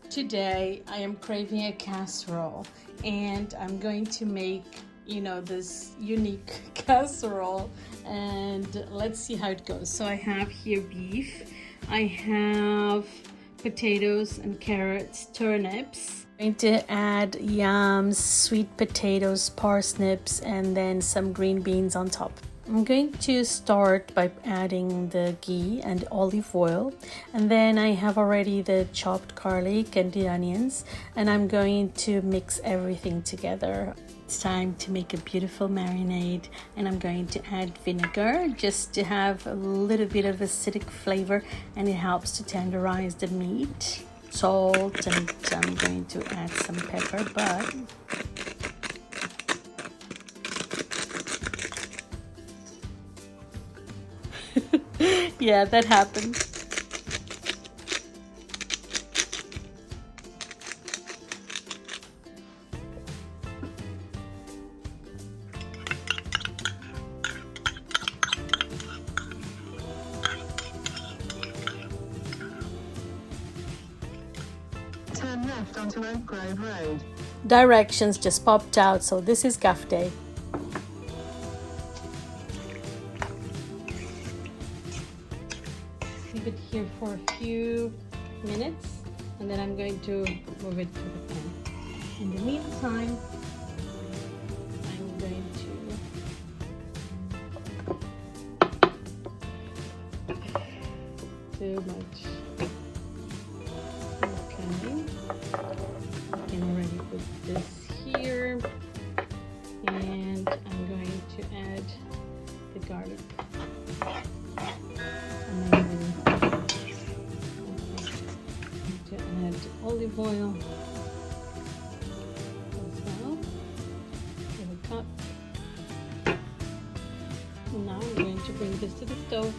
Today I am craving a casserole and I'm going to make, this unique casserole, and let's see how it goes. So I have here beef, I have potatoes and carrots, turnips. I'm going to add yams, sweet potatoes, parsnips, and then some green beans on top. I'm going to start by adding the ghee and olive oil, and then I have already the chopped garlic and the onions, and I'm going to mix everything together. It's time to make a beautiful marinade, and I'm going to add vinegar just to have a little bit of acidic flavor, and it helps to tenderize the meat. Salt, and I'm going to add some pepper, but yeah, that happened. Turn left onto Oak Grove Road. Directions just popped out, so this is gaff day. Leave it here for a few minutes, and then I'm going to move it to the pan. In the meantime, I'm going to too much. Okay, I can already put this here, and I'm going to add the garlic. Add olive oil as well, in a cup. Now I'm going to bring this to the stove.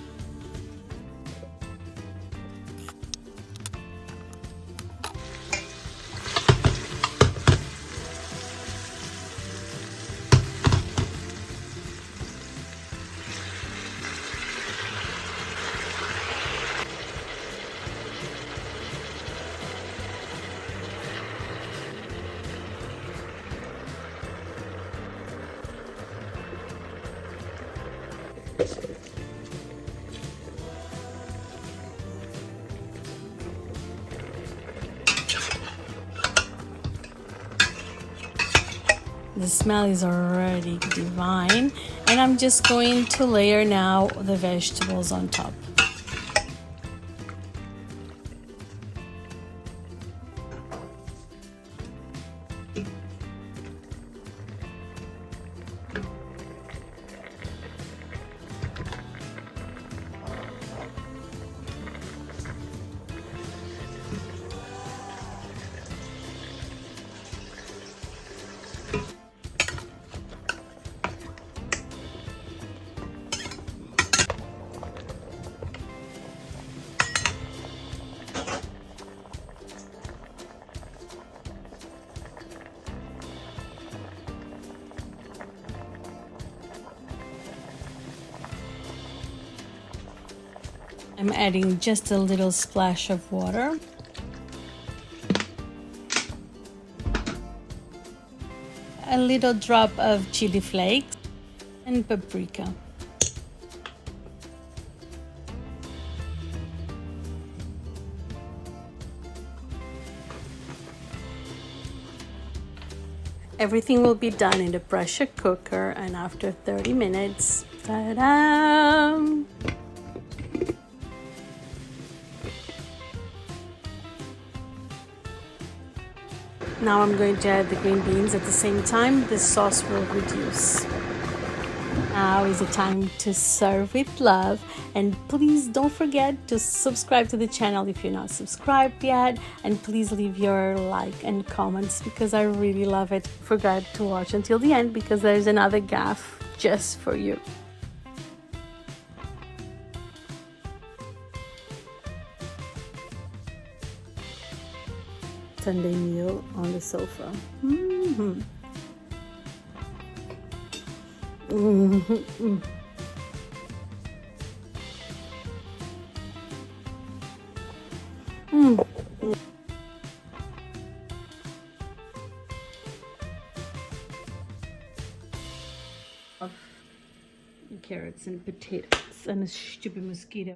The smell is already divine, and I'm just going to layer now the vegetables on top. I'm adding just a little splash of water. A little drop of chili flakes and paprika. Everything will be done in the pressure cooker, and after 30 minutes, ta-da! Now I'm going to add the green beans at the same time. The sauce will reduce. Now is the time to serve with love, and please don't forget to subscribe to the channel if you're not subscribed yet, and please leave your like and comments because I really love it. Forget to watch until the end because there's another gaff just for you. Sunday meal on the sofa. Mm-hmm. Mm-hmm. Mm. of carrots and potatoes and a stupid mosquito.